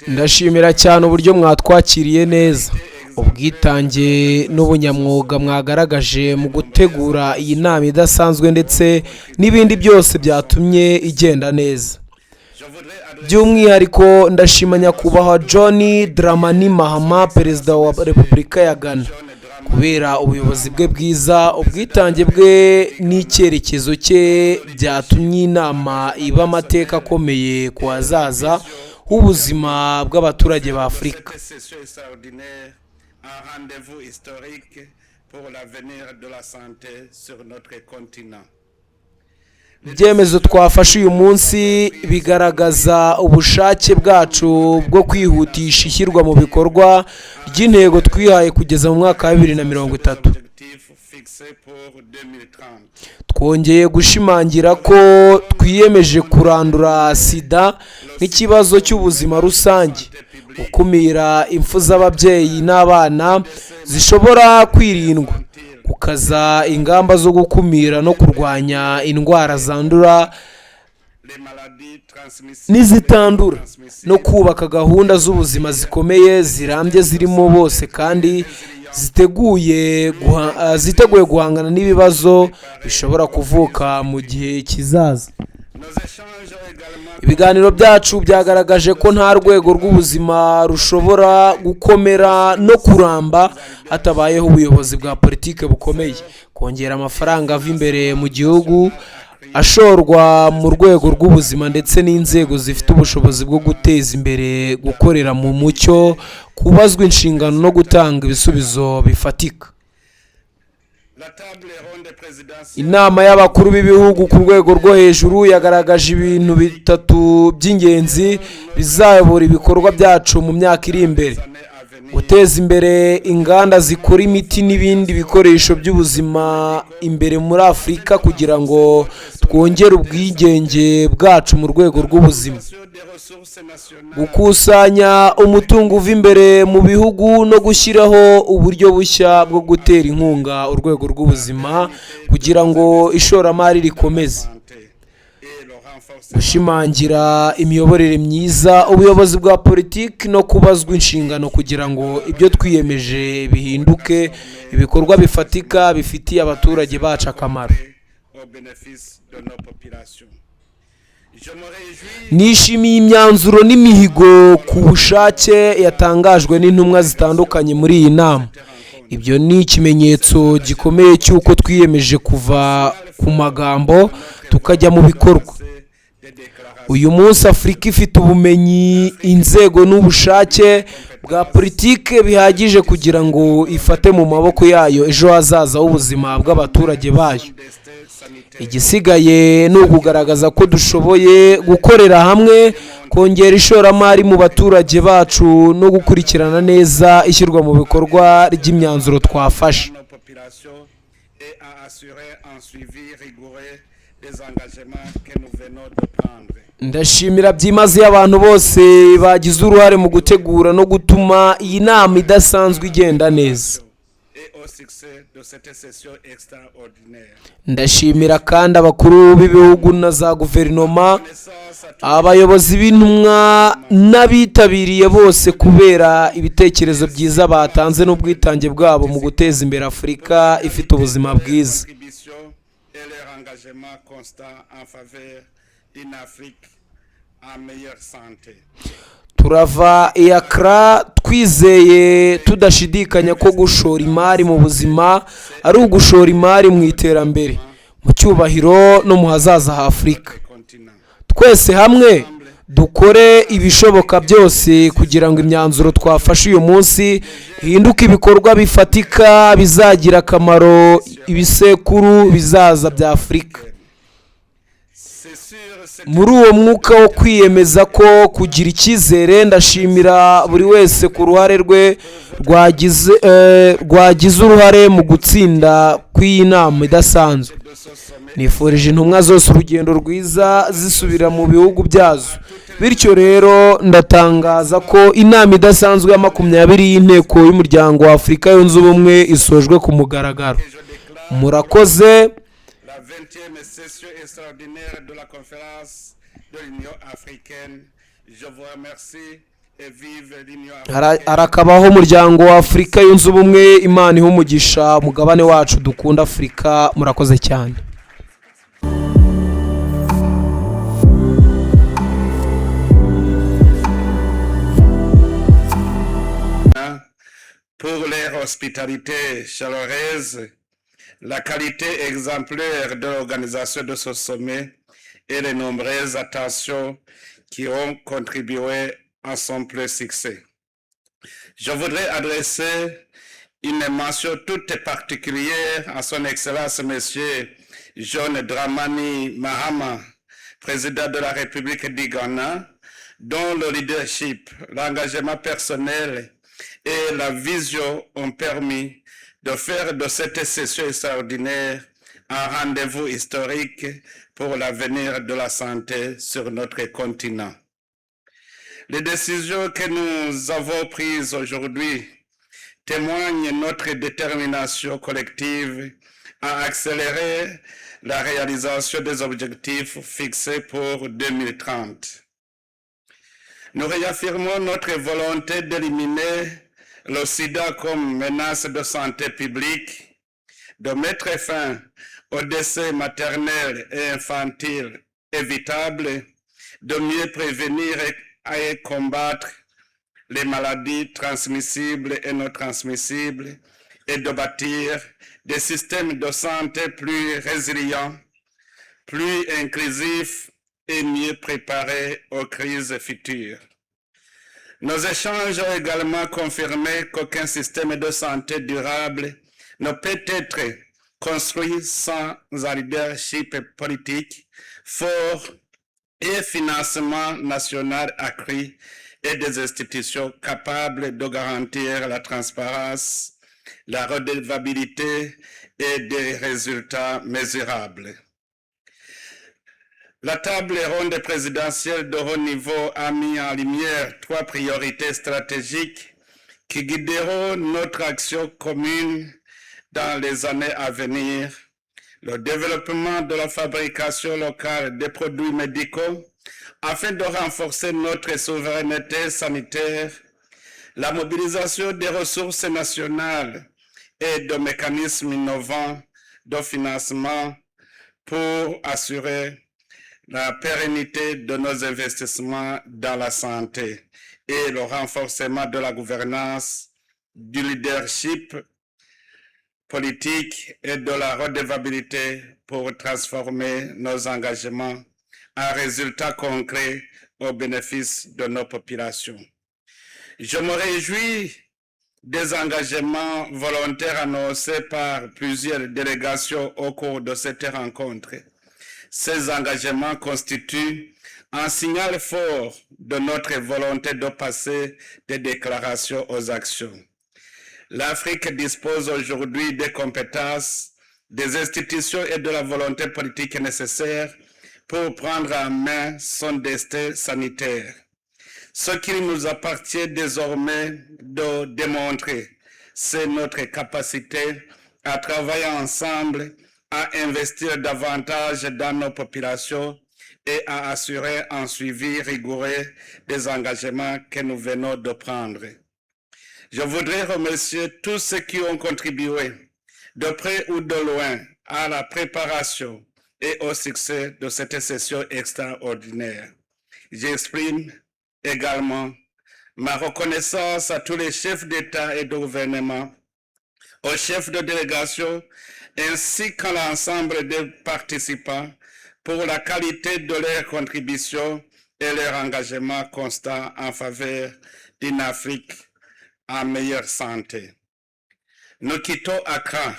ndashimira cyane uburyo mwatwakiriye neza, ubwitange n'ubunyamwuga mwagaragaje mu gutegura iyi nama idasanzwe ndetse n'ibindi byose byatumye igenda neza. By'umwihariko ndashima nyakubahwa John Dramani Mahama, perezida wa Repubulika ya Ghana, kubera ubuyobozi bwe bwiza, ubwitange bwe n'icyerekezo cye byatumye inama iba amateka akomeye ku hazaza h'ubuzima bw'abaturage ba Afurika. Ibyemezo twafashe uyu munsi bigaragaza ubushake bwacu bwo kwihutisha ishyirwa mu bikorwa ry'intego twihaye kugeza mu mwaka wa 2030. Twongeye gushimangira ko twiyemeje kurandura sida nk'ikibazo cy'ubuzima rusange, gukumira impfu z'ababyeyi n'abana zishobora kwirindwa, gukaza ingamba zo gukumira no kurwanya indwara zandura n'izitandura, no kubaka gahunda z'ubuzima zikomeye zirambye zirimo bose kandi ziteguye guhangana n'ibibazo bishobora kuvuka mu gihe kizaza. Ibiganiro byacu byagaragaje ko nta rwego rw'ubuzima rushobora gukomera no kuramba hatabayeho ubuyobozi bwa politiki bukomeye, kongera amafaranga ava imbere mu gihugu ashorwa mu rwego rw'ubuzima ndetse n'inzego zifite ubushobozi bwo guteza imbere gukorera mu mucyo, kubazwa inshingano no gutanga ibisubizo bifatika. Inama y'abakuru b'ibihugu ku rwego rwo hejuru yagaragaje ibintu bitatu by'ingenzi bizayobora ibikorwa byacu mu myaka iri imbere: guteza imbere inganda zikora imiti n'ibindi bikoresho by'ubuzima imbere muri Afurika kugira ngo twongere ubwigenge bwacu mu rwego rw'ubuzima, gukusanya umutungo uva imbere mu bihugu no gushyiraho uburyo bushya bwo gutera inkunga urwego rw'ubuzima kugira ngo ishoramari rikomeze, gushimangira imiyoborere myiza, ubuyobozi bwa politiki no kubazwa inshingano kugira ngo ibyo twiyemeje bihinduke ibikorwa bifatika bifitiye abaturage bacu akamaro. Nishimiye imyanzuro n'imihigo ku bushake yatangajwe n'intumwa zitandukanye muri iyi nama. Ibyo ni ikimenyetso gikomeye cy'uko twiyemeje kuva ku magambo tukajya mu bikorwa. Uyu munsi Afurika ifite ubumenyi, inzego n'ubushake bwa politike bihagije kugira ngo ifate mu maboko yayo ejo hazaza h'ubuzima bw'abaturage bayo. Igisigaye ni ukugaragaza ko dushoboye gukorera hamwe, kongera ishoramari mu baturage bacu no gukurikirana neza ishyirwa mu bikorwa ry'imyanzuro twafashe. Ndashimira byimazeyo abantu bose bagize uruhare mu gutegura no gutuma iyi nama idasanzwe igenda neza. Ndashimira kandi abakuru b'ibihugu na za guverinoma, abayobozi b'intumwa n'abitabiriye bose kubera ibitekerezo byiza batanze n'ubwitange bwabo mu guteza imbere Afurika ifite ubuzima bwiza. Turava i Accra twizeye tudashidikanya ko gushora imari mu buzima ari ugushora imari mu iterambere, mu cyubahiro no mu hazaza ha Afurika. Twese hamwe dukore ibishoboka byose kugira ngo imyanzuro twafashe uyu munsi ihinduke ibikorwa bifatika bizagira akamaro ibisekuru bizaza bya Afurika. Muri uwo mwuka wo kwiyemeza ko kugira icyizere, ndashimira buri wese ku ruhare rwe rwagize uruhare mu gutsinda kw'iyi nama idasanzwe. Nifurije intumwa zose urugendo rwiza zisubira mu bihugu byazo. Bityo rero ndatangaza ko inama idasanzwe ya 20 y'inteko y'umuryango wa Afurika yunze ubumwe isojwe ku mugaragaro. Murakoze. 20e session extraordinaire de la conférence de l'Union africaine Je vous remercie et vive l'Union africaine. arakabaho umuryango wa Afurika yunze ubumwe. Imana ihe umugisha umugabane wacu dukunda Afurika. Murakoze cyane. Pour leur hospitalité chaleureuse, la qualité exemplaire de l'organisation de ce sommet et les nombreuses attentions qui ont contribué à son plein succès. Je voudrais adresser une mention toute particulière à son Excellence Monsieur John Dramani Mahama, président de la République du Ghana, dont le leadership, l'engagement personnel et la vision ont permis de faire de cette session extraordinaire un rendez-vous historique pour l'avenir de la santé sur notre continent. Les décisions que nous avons prises aujourd'hui témoignent notre détermination collective à accélérer la réalisation des objectifs fixés pour 2030. Nous réaffirmons notre volonté d'éliminer le sida comme menace de santé publique, de mettre fin aux décès maternels et infantiles évitables, de mieux prévenir et combattre les maladies transmissibles et non transmissibles et de bâtir des systèmes de santé plus résilients, plus inclusifs et mieux préparés aux crises futures. Nos échanges ont également confirmé qu'aucun système de santé durable ne peut être construit sans un leadership politique fort et financement national accru et des institutions capables de garantir la transparence, la redevabilité et des résultats mesurables. La table ronde présidentielle de haut niveau a mis en lumière 3 priorités stratégiques qui guideront notre action commune dans les années à venir. Le développement de la fabrication locale des produits médicaux afin de renforcer notre souveraineté sanitaire, la mobilisation des ressources nationales et de mécanismes innovants de financement pour assurer la pérennité de nos investissements dans la santé et le renforcement de la gouvernance, du leadership politique et de la redevabilité pour transformer nos engagements en résultats concrets au bénéfice de nos populations. Je me réjouis des engagements volontaires annoncés par plusieurs délégations au cours de cette rencontre. Ces engagements constituent un signal fort de notre volonté de passer des déclarations aux actions. L'Afrique dispose aujourd'hui des compétences, des institutions et de la volonté politique nécessaires pour prendre en main son destin sanitaire. Ce qu'il nous appartient désormais de démontrer, c'est notre capacité à travailler ensemble, à investir davantage dans nos populations et à assurer un suivi rigoureux des engagements que nous venons de prendre. Je voudrais remercier tous ceux qui ont contribué, de près ou de loin, à la préparation et au succès de cette session extraordinaire. J'exprime également ma reconnaissance à tous les chefs d'État et de gouvernement, aux chefs de délégation, ainsi qu'à l'ensemble des participants pour la qualité de leur contribution et leur engagement constant en faveur d'une Afrique en meilleure santé. Nous quittons Accra,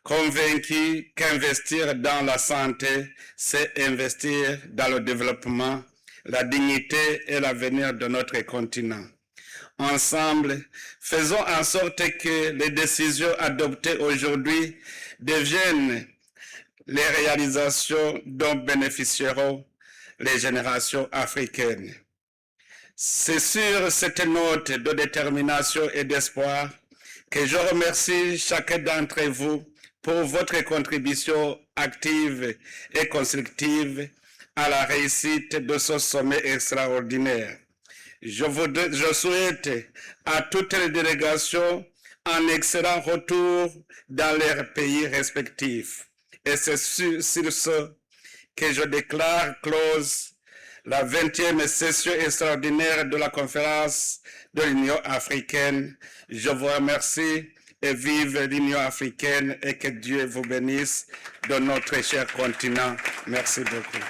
convaincus qu'investir dans la santé, c'est investir dans le développement, la dignité et l'avenir de notre continent. Ensemble, faisons en sorte que les décisions adoptées aujourd'hui deviennent les réalisations dont bénéficieront les générations africaines. C'est sur cette note de détermination et d'espoir que je remercie chacun d'entre vous pour votre contribution active et constructive à la réussite de ce sommet extraordinaire. Je souhaite à toutes les délégations un excellent retour dans leurs pays respectifs. Et c'est sur ce que je déclare close la 20e session extraordinaire de la conférence de l'Union africaine. Je vous remercie et vive l'Union africaine et que Dieu vous bénisse de notre cher continent. Merci beaucoup.